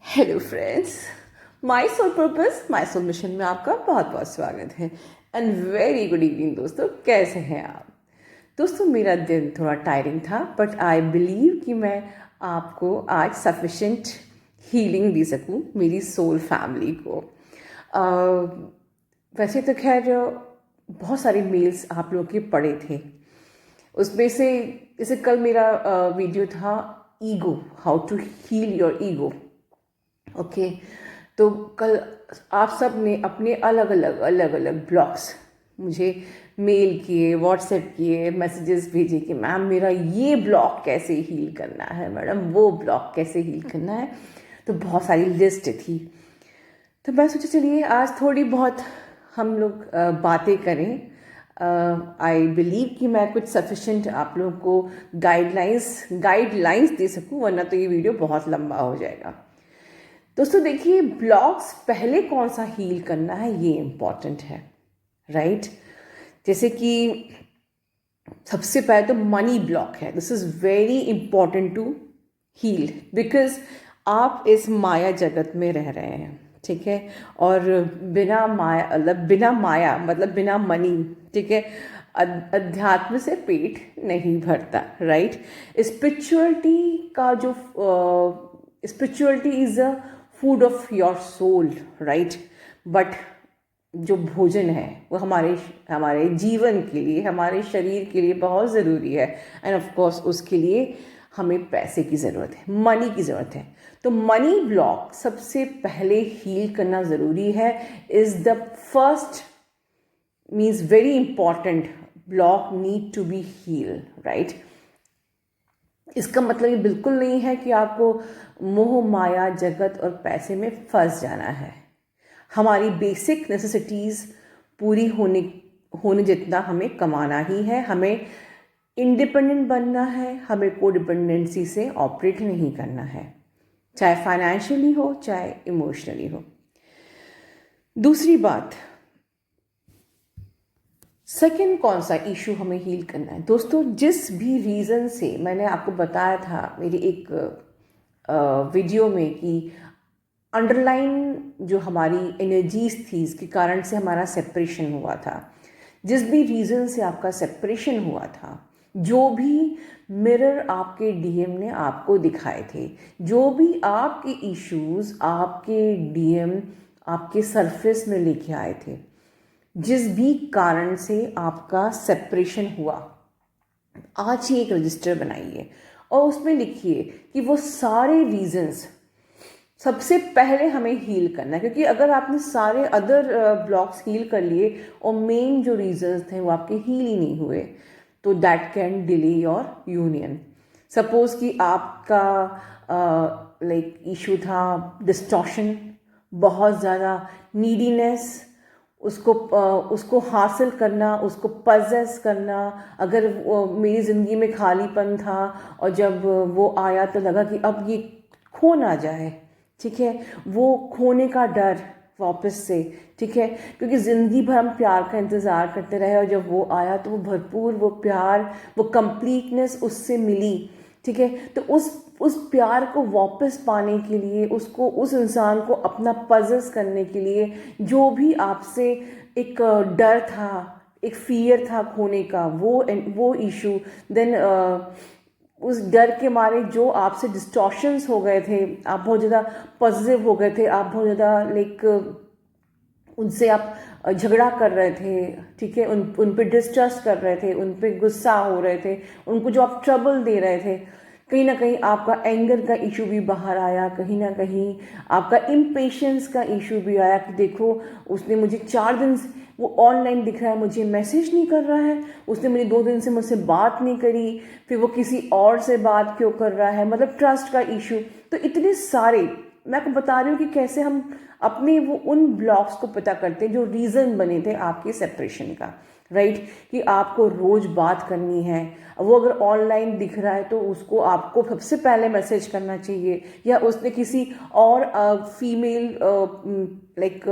Hello friends, my soul purpose my soul mission में आपका बहुत बहुत स्वागत है एंड वेरी गुड इवनिंग दोस्तों। कैसे हैं आप दोस्तों? मेरा दिन थोड़ा टायरिंग था बट आई बिलीव कि मैं आपको आज सफिशेंट हीलिंग दे सकूं मेरी सोल फैमिली को। वैसे तो खैर बहुत सारे मेल्स आप लोगों के पड़े थे, उसमें से जैसे कल मेरा वीडियो था ego, how to heal your ego. Okay, तो कल आप सब ने अपने अलग अलग ब्लॉग्स मुझे मेल किए, व्हाट्सएप किए, मैसेजेस भेजे कि मैम मेरा ये ब्लॉग कैसे हील करना है, मैडम वो ब्लॉग कैसे हील करना है। तो बहुत सारी लिस्ट थी, तो मैं सोचा चलिए आज थोड़ी बहुत हम लोग बातें करें। आई बिलीव कि मैं कुछ सफिशेंट आप लोगों को गाइडलाइंस दे सकूं, वरना तो ये वीडियो बहुत लंबा हो जाएगा। दोस्तों देखिए, ब्लॉक्स पहले कौन सा हील करना है ये इम्पॉर्टेंट है, राइट? जैसे कि सबसे पहले तो मनी ब्लॉक है। This is very important to heal because आप इस माया जगत में रह रहे हैं, ठीक है? और बिना माया मतलब बिना मनी, ठीक है, अध्यात्म से पेट नहीं भरता, राइट? स्पिरिचुअलिटी का जो spirituality is a food of your soul, right? But जो भोजन है वो हमारे हमारे जीवन के लिए, हमारे शरीर के लिए बहुत ज़रूरी है एंड ऑफ कोर्स उसके लिए हमें पैसे की ज़रूरत है, मनी की ज़रूरत है। तो मनी ब्लॉक सबसे पहले हील करना ज़रूरी है। Is the first means very important block need to be heal, right? इसका मतलब ये बिल्कुल नहीं है कि आपको मोह माया जगत और पैसे में फंस जाना है। हमारी बेसिक नेसेसिटीज़ पूरी होने जितना हमें कमाना ही है। हमें इंडिपेंडेंट बनना है, हमें कोडिपेंडेंसी से ऑपरेट नहीं करना है, चाहे फाइनेंशियली हो चाहे इमोशनली हो। दूसरी बात, सेकेंड कौन सा इशू हमें हील करना है दोस्तों? जिस भी रीज़न से मैंने आपको बताया था मेरी एक वीडियो में कि अंडरलाइन जो हमारी एनर्जीज थी, इसके कारण से हमारा सेपरेशन हुआ था। जिस भी रीज़न से आपका सेपरेशन हुआ था, जो भी मिरर आपके डीएम ने आपको दिखाए थे, जो भी आपके इश्यूज आपके डीएम आपके सरफेस में लेके आए थे, जिस भी कारण से आपका सेपरेशन हुआ, आज ही एक रजिस्टर बनाइए और उसमें लिखिए कि वो सारे रीजंस सबसे पहले हमें हील करना है। क्योंकि अगर आपने सारे अदर ब्लॉक्स हील कर लिए और मेन जो रीजंस थे वो आपके हील ही नहीं हुए, तो that can delay your union. Suppose कि आपका लाइक इशू था डिस्टॉर्शन, बहुत ज़्यादा नीडीनेस, उसको हासिल करना, उसको पजेस करना। अगर मेरी ज़िंदगी में खालीपन था और जब वो आया तो लगा कि अब ये खो ना जाए, ठीक है, वो खोने का डर वापस से, ठीक है, क्योंकि ज़िंदगी भर हम प्यार का इंतज़ार करते रहे और जब वो आया तो वो भरपूर, वो प्यार, वो कंप्लीटनेस उससे मिली, ठीक है। तो उस प्यार को वापस पाने के लिए, उसको, उस इंसान को अपना पजेस करने के लिए, जो भी आपसे एक डर था, एक फियर था खोने का, वो इशू, देन उस डर के मारे जो आपसे डिस्टॉर्शंस हो गए थे, आप बहुत ज़्यादा पॉजिटिव हो गए थे, आप बहुत ज़्यादा लाइक उनसे आप झगड़ा कर रहे थे, ठीक है, उन पे डिस्ट्रस्ट कर रहे थे, उन पे गुस्सा हो रहे थे, उनको जो आप ट्रबल दे रहे थे, कहीं ना कहीं आपका एंगर का इशू भी बाहर आया, कहीं ना कहीं आपका इम्पेशेंस का इशू भी आया कि देखो उसने मुझे 4 दिन से वो ऑनलाइन दिख रहा है, मुझे मैसेज नहीं कर रहा है, उसने मुझे 2 दिन से मुझसे बात नहीं करी, फिर वो किसी और से बात क्यों कर रहा है, मतलब ट्रस्ट का इशू। तो इतने सारे मैं आपको बता रही हूँ कि कैसे हम अपने वो उन ब्लॉक्स को पता करते हैं जो रीज़न बने थे आपके सेपरेशन का, राइट? कि आपको रोज़ बात करनी है, वो अगर ऑनलाइन दिख रहा है तो उसको आपको सबसे पहले मैसेज करना चाहिए, या उसने किसी और फीमेल लाइक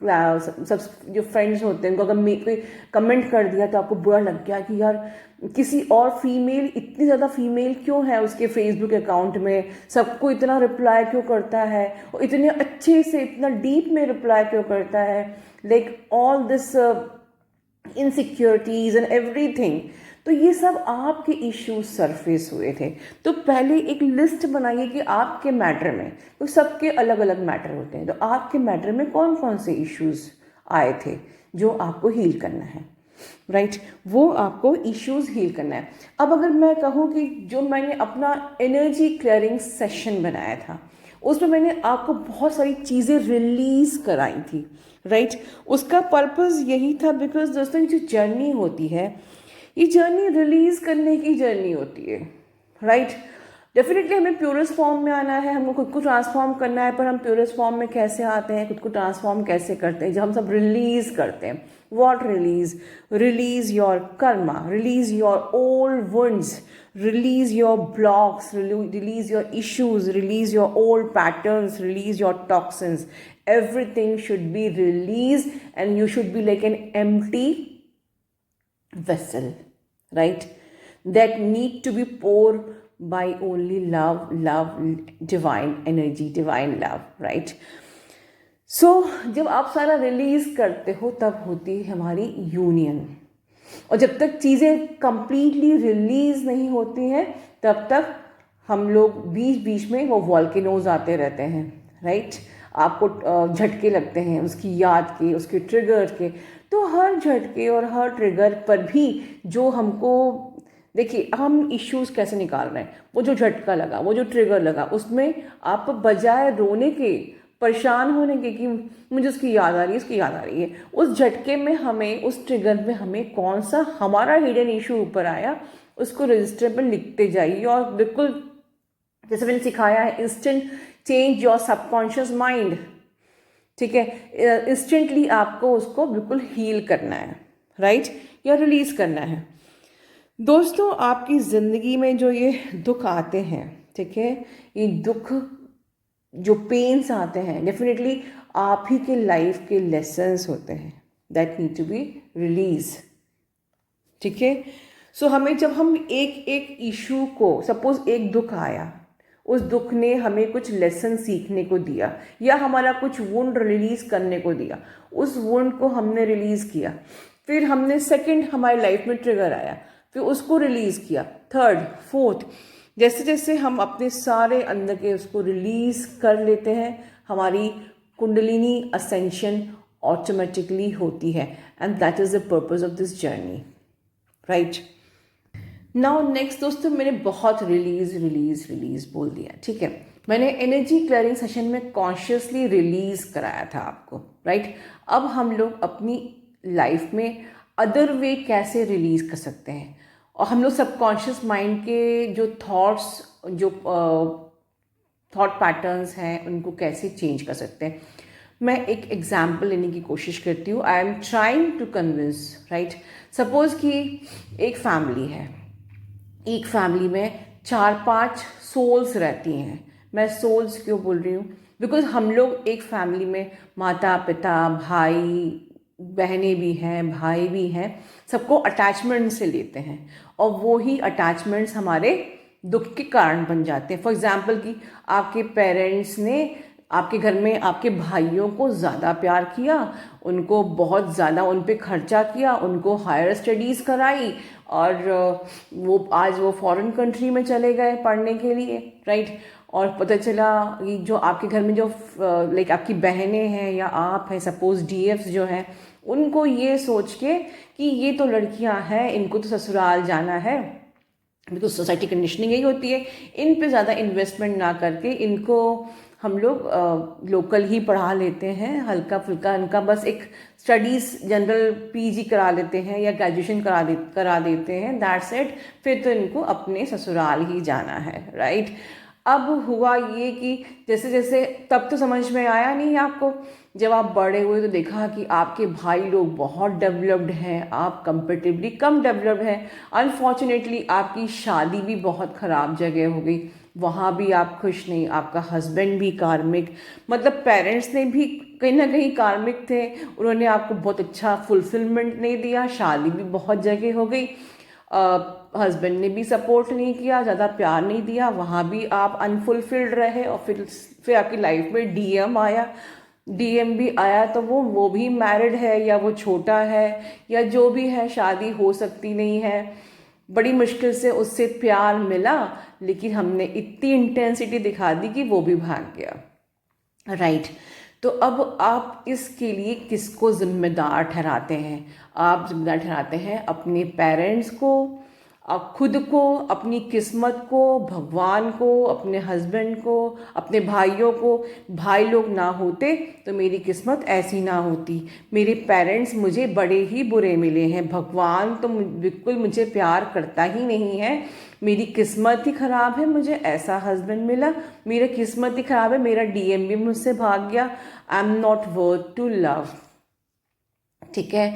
सब जो फ्रेंड्स होते हैं उनको अगर कोई कमेंट कर दिया तो आपको बुरा लग गया कि यार किसी और फीमेल, इतनी ज़्यादा फीमेल क्यों है उसके फेसबुक अकाउंट में, सबको इतना रिप्लाई क्यों करता है और इतने अच्छे से इतना डीप में रिप्लाई क्यों करता है, like all this insecurities and everything. तो ये सब आपके इश्यूज सरफेस हुए थे। तो पहले एक लिस्ट बनाइए कि आपके मैटर में, तो सबके अलग अलग मैटर होते हैं, तो आपके मैटर में कौन कौन से इश्यूज आए थे जो आपको हील करना है, राइट वो आपको इश्यूज हील करना है। अब अगर मैं कहूँ कि जो मैंने अपना एनर्जी क्लियरिंग सेशन बनाया था उसमें मैंने आपको बहुत सारी चीज़ें रिलीज कराई थी, राइट उसका पर्पस यही था बिकॉज दोस्तों ये जो जर्नी होती है ये जर्नी रिलीज करने की जर्नी होती है, राइट डेफिनेटली हमें प्योरेस्ट फॉर्म में आना है, हमको खुद को ट्रांसफॉर्म करना है, पर हम प्योरेस्ट फॉर्म में कैसे आते हैं, खुद को ट्रांसफॉर्म कैसे करते हैं, जब हम सब रिलीज करते हैं। What release? Release your Karma, release your old wounds, release your blocks, release your issues, release your old patterns, release your toxins. Everything should be released and you should be like an empty vessel, right, that need to be poured by only love, divine energy, divine love, right? So जब आप सारा release करते हो तब होती है हमारी union, और जब तक चीज़ें कंप्लीटली रिलीज नहीं होती हैं तब तक हम लोग बीच बीच में वो वॉल्केनोज आते रहते हैं, राइट आपको झटके लगते हैं उसकी याद के, उसके ट्रिगर के। तो हर झटके और हर ट्रिगर पर भी जो हमको, देखिए हम इश्यूज कैसे निकाल रहे हैं, वो जो झटका लगा, वो जो ट्रिगर लगा, उसमें आप बजाय रोने के, परेशान होने के कि मुझे उसकी याद आ रही है, उसकी याद आ रही है, उस झटके में हमें, उस ट्रिगर में हमें कौन सा हमारा हिडन इशू ऊपर आया उसको रजिस्टर पर लिखते जाइए। और बिल्कुल जैसे मैंने सिखाया है, instant change your subconscious mind, ठीक है, इंस्टेंटली आपको उसको बिल्कुल हील करना है, राइट या रिलीज करना है। दोस्तों आपकी ज़िंदगी में जो ये दुख आते हैं, ठीक है, ये दुख जो पेन्स आते हैं डेफिनेटली आप ही के लाइफ के लेसन्स होते हैं that need to be release, ठीक है। सो हमें जब हम एक एक इशू को, सपोज एक दुख आया, उस दुख ने हमें कुछ लेसन सीखने को दिया या हमारा कुछ वुंड रिलीज करने को दिया, उस वुंड को हमने रिलीज किया, फिर हमने सेकंड हमारी लाइफ में ट्रिगर आया, फिर उसको रिलीज किया, थर्ड, फोर्थ, जैसे जैसे हम अपने सारे अंदर के उसको रिलीज कर लेते हैं हमारी कुंडलिनी असेंशन ऑटोमेटिकली होती है, and that is the purpose of this journey, right. Now next दोस्तों, मैंने बहुत रिलीज बोल दिया, ठीक है। मैंने एनर्जी क्लियरिंग सेशन में कॉन्शियसली रिलीज कराया था आपको, राइट। अब हम लोग अपनी लाइफ में अदर वे कैसे रिलीज कर सकते हैं, और हम लोग सबकॉन्शियस माइंड के जो थॉट्स, जो थॉट पैटर्न्स हैं उनको कैसे चेंज कर सकते हैं। मैं एक एग्जाम्पल लेने की कोशिश करती हूँ। I am trying to convince, right. Suppose कि एक फैमिली है, एक फैमिली में 4-5 सोल्स रहती हैं। मैं सोल्स क्यों बोल रही हूँ, बिकॉज हम लोग एक फैमिली में माता पिता, भाई बहनें भी हैं, भाई भी हैं, सबको अटैचमेंट से लेते हैं, और वो ही अटैचमेंट्स हमारे दुख के कारण बन जाते हैं। फॉर एग्जाम्पल कि आपके पेरेंट्स ने आपके घर में आपके भाइयों को ज़्यादा प्यार किया, उनको बहुत ज़्यादा उन पे खर्चा किया, उनको हायर स्टडीज़ कराई, और वो आज वो फॉरेन कंट्री में चले गए पढ़ने के लिए, राइट। और पता चला कि जो आपके घर में जो लाइक आपकी बहनें हैं या आप हैं, सपोज डीएफ्स जो हैं, उनको ये सोच के कि ये तो लड़कियां हैं, इनको तो ससुराल जाना है, बिकॉज सोसाइटी कंडीशनिंग यही होती है, इन पे ज़्यादा इन्वेस्टमेंट ना करके इनको हम लोग लोकल ही पढ़ा लेते हैं, हल्का फुल्का इनका बस एक स्टडीज़ जनरल पीजी करा लेते हैं या ग्रेजुएशन करा देते हैं, दैट्स इट, फिर तो इनको अपने ससुराल ही जाना है, राइट। अब हुआ ये कि जैसे जैसे, तब तो समझ में आया नहीं आपको, जब आप बड़े हुए तो देखा कि आपके भाई लोग बहुत डेवलप्ड हैं, आप कंपेरेटिवली कम डेवलप्ड हैं। अनफॉर्चुनेटली आपकी शादी भी बहुत ख़राब जगह हो गई वहाँ भी आप खुश नहीं, आपका हस्बैंड भी कार्मिक, मतलब पेरेंट्स ने भी कहीं ना कहीं कार्मिक थे, उन्होंने आपको बहुत अच्छा फुलफिलमेंट नहीं दिया, शादी भी बहुत जगह हो गई, हस्बैंड ने भी सपोर्ट नहीं किया, ज़्यादा प्यार नहीं दिया, वहाँ भी आप अनफुलफिल्ड रहे। और फिर आपकी लाइफ में डीएम आया, डीएम भी आया तो वो भी मैरिड है या वो छोटा है या जो भी है, शादी हो सकती नहीं है, बड़ी मुश्किल से उससे प्यार मिला, लेकिन हमने इतनी इंटेंसिटी दिखा दी कि वो भी भाग गया, राइट। तो अब आप इसके लिए किसको जिम्मेदार ठहराते हैं? आप जिम्मेदार ठहराते हैं अपने पेरेंट्स को, आप खुद को, अपनी किस्मत को, भगवान को, अपने हस्बैंड को, अपने भाइयों को। भाई लोग ना होते तो मेरी किस्मत ऐसी ना होती, मेरे पेरेंट्स मुझे बड़े ही बुरे मिले हैं, भगवान तो बिल्कुल मुझे प्यार करता ही नहीं है, मेरी किस्मत ही ख़राब है, मुझे ऐसा हस्बैंड मिला, मेरा किस्मत ही ख़राब है, मेरा डीएम भी मुझसे भाग गया, I am not worth to love, ठीक है।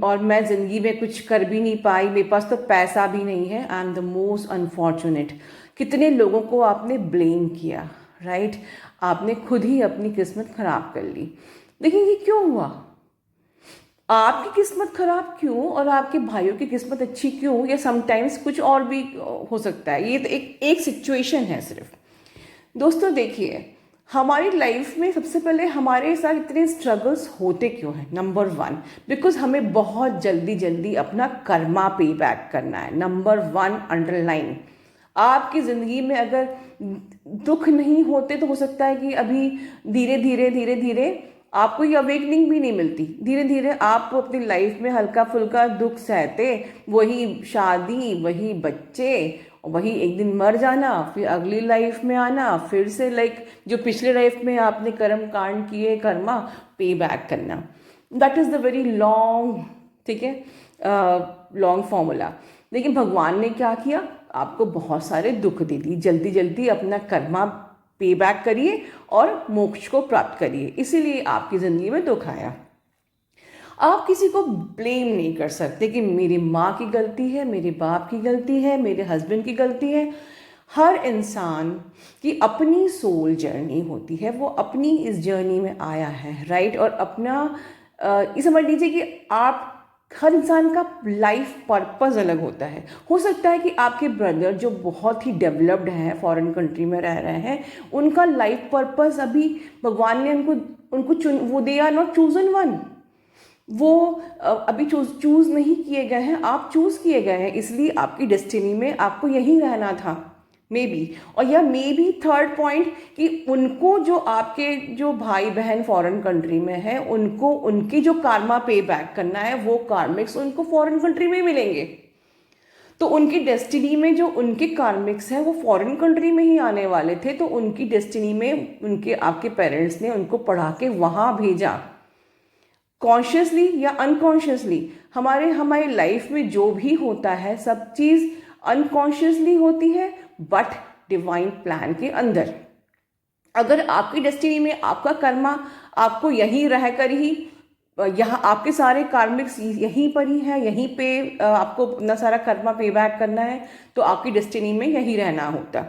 और मैं ज़िंदगी में कुछ कर भी नहीं पाई, मेरे पास तो पैसा भी नहीं है, I am the most unfortunate. कितने लोगों को आपने ब्लेम किया, राइट। आपने खुद ही अपनी किस्मत खराब कर ली। देखिए ये क्यों हुआ? आपकी किस्मत खराब क्यों और आपके भाइयों की किस्मत अच्छी क्यों? या समटाइम्स कुछ और भी हो सकता है, ये तो एक सिचुएशन है सिर्फ। दोस्तों देखिए, हमारी लाइफ में सबसे पहले हमारे साथ इतने स्ट्रगल्स होते क्यों हैं? नंबर 1, बिकॉज हमें बहुत जल्दी जल्दी अपना कर्मा पे बैक करना है। Number 1 underline. आपकी ज़िंदगी में अगर दुख नहीं होते तो हो सकता है कि अभी धीरे धीरे धीरे धीरे आपको ये अवेकनिंग भी नहीं मिलती, धीरे धीरे आप अपनी लाइफ में हल्का फुल्का दुख सहते, वही शादी, वही बच्चे, वही एक दिन मर जाना, फिर अगली लाइफ में आना, फिर से जो पिछले लाइफ में आपने कर्म कांड किए, कर्मा पे बैक करना। That is the very long, ठीक है, लॉन्ग फॉर्मूला। लेकिन भगवान ने क्या किया? आपको बहुत सारे दुख दे दी, जल्दी जल्दी अपना कर्मा पे बैक करिए और मोक्ष को प्राप्त करिए, इसीलिए आपकी ज़िंदगी में दुख आया। आप किसी को ब्लेम नहीं कर सकते कि मेरी माँ की गलती है, मेरे बाप की गलती है, मेरे हस्बैंड की गलती है। हर इंसान की अपनी सोल जर्नी होती है, वो अपनी इस जर्नी में आया है, राइट। और अपना ये समझ लीजिए कि आप, हर इंसान का लाइफ पर्पस अलग होता है। हो सकता है कि आपके ब्रदर जो बहुत ही डेवलप्ड हैं, फॉरेन कंट्री में रह रहे हैं, उनका लाइफ पर्पस अभी भगवान ने उनको वो they are not chosen one, वो अभी चूज नहीं किए गए हैं, आप चूज किए गए हैं, इसलिए आपकी डेस्टिनी में आपको यहीं रहना था, मे बी। और या मे बी थर्ड पॉइंट कि उनको, जो आपके जो भाई बहन फॉरेन कंट्री में हैं, उनको उनकी जो कार्मा पे बैक करना है, वो कार्मिक्स उनको फॉरेन कंट्री में ही मिलेंगे। तो उनकी डेस्टिनी में जो उनके कार्मिक्स हैं वो फॉरेन कंट्री में ही आने वाले थे, तो उनकी डेस्टिनी में उनके आपके पेरेंट्स ने उनको पढ़ा के वहाँ भेजा। कॉन्शियसली या अनकॉन्शियसली हमारी लाइफ में जो भी होता है, सब चीज़ अनकॉन्शियसली होती है, बट डिवाइन प्लान के अंदर। अगर आपकी डेस्टिनी में आपका कर्मा आपको यहीं रहकर ही, यहाँ आपके सारे कार्मिक्स यहीं पर ही है, यहीं पे आपको अपना सारा कर्मा पे बैक करना है, तो आपकी डेस्टिनी में यहीं रहना होता।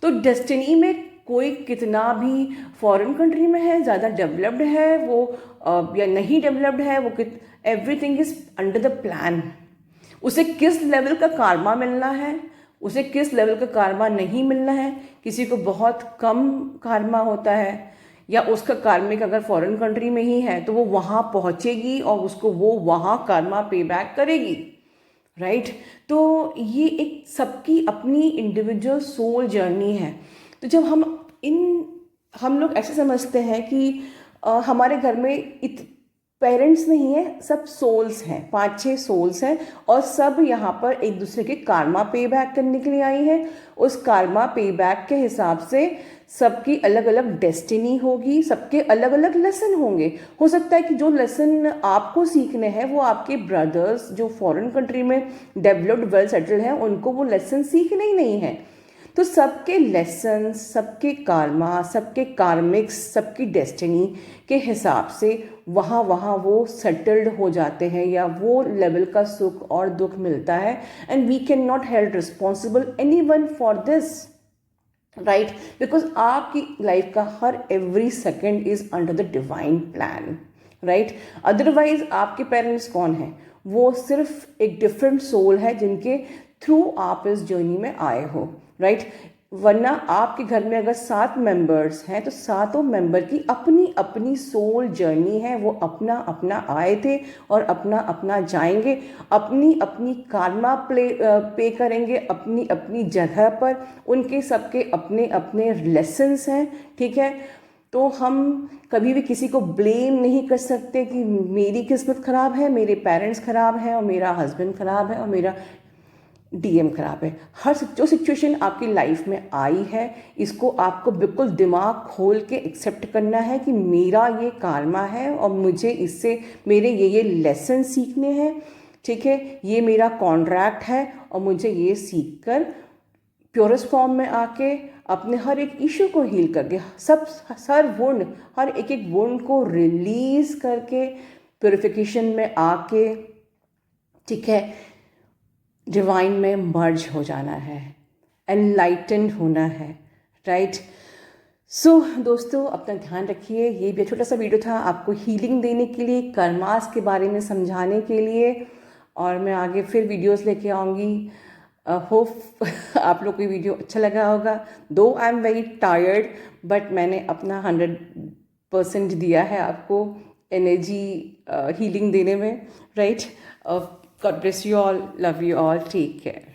तो डेस्टिनी में कोई कितना भी फॉरेन कंट्री में है, ज़्यादा डेवलप्ड है वो या नहीं डेवलप्ड है वो, everything is under the plan. उसे किस लेवल का कार्मा मिलना है, उसे किस लेवल का कार्मा नहीं मिलना है। किसी को बहुत कम कार्मा होता है, या उसका कार्मिक अगर फॉरेन कंट्री में ही है तो वो वहाँ पहुँचेगी और उसको वो वहाँ कार्मा पे बैक करेगी, राइट। तो ये एक सबकी अपनी इंडिविजुअल सोल जर्नी है। तो जब हम लोग ऐसे समझते हैं कि हमारे घर में पेरेंट्स नहीं है, सब सोल्स हैं, 5-6 सोल्स हैं, और सब यहाँ पर एक दूसरे के कार्मा पे बैक करने के लिए आई हैं। उस कार्मा पे बैक के हिसाब से सबकी अलग अलग डेस्टिनी होगी, सबके अलग अलग लेसन होंगे। हो सकता है कि जो लेसन आपको सीखने हैं वो आपके ब्रदर्स जो फॉरेन कंट्री में डेवलप्ड वेल सेटल्ड हैं उनको वो लेसन सीखने ही नहीं है। तो सबके लेसन, सबके कार्मा, सबके कार्मिक्स, सबकी डेस्टिनी के हिसाब से वहाँ वो सेटल्ड हो जाते हैं, या वो लेवल का सुख और दुख मिलता है। And we can not held responsible any one for this. Right, because आपकी लाइफ का हर every second is under the divine plan, right. Otherwise आपके पेरेंट्स कौन हैं? वो सिर्फ एक डिफरेंट सोल है जिनके थ्रू आप इस जर्नी में आए हो, राइट। वरना आपके घर में अगर 7 मेंबर्स हैं तो सातों मेंबर की अपनी अपनी सोल जर्नी है। वो अपना अपना आए थे और अपना अपना जाएंगे, अपनी अपनी कार्मा पे करेंगे अपनी अपनी जगह पर। उनके सबके अपने अपने लेसन्स हैं, ठीक है। तो हम कभी भी किसी को ब्लेम नहीं कर सकते कि मेरी किस्मत ख़राब है, मेरे पेरेंट्स ख़राब हैं और मेरा हस्बैंड ख़राब है और मेरा डीएम खराब है। हर जो सिचुएशन आपकी लाइफ में आई है, इसको आपको बिल्कुल दिमाग खोल के एक्सेप्ट करना है कि मेरा ये कार्मा है और मुझे इससे मेरे ये लेसन सीखने हैं, ठीक है। ये मेरा कॉन्ट्रैक्ट है और मुझे ये सीख कर प्योरेस्ट फॉर्म में आके अपने हर एक इशू को हील करके हर वुंड, हर एक एक वुंड को रिलीज करके प्योरिफिकेशन में आके, ठीक है, डिवाइन में मर्ज हो जाना है, एनलाइटेंड होना है, राइट। सो दोस्तों, अपना ध्यान रखिए। ये भी छोटा सा वीडियो था आपको हीलिंग देने के लिए, कर्मास के बारे में समझाने के लिए, और मैं आगे फिर वीडियोस लेके आऊँगी। होप आप लोग को ये वीडियो अच्छा लगा होगा। दो I am very tired, but मैंने अपना 100% दिया है आपको एनर्जी हीलिंग देने में, right. God bless you all. Love you all. Take care.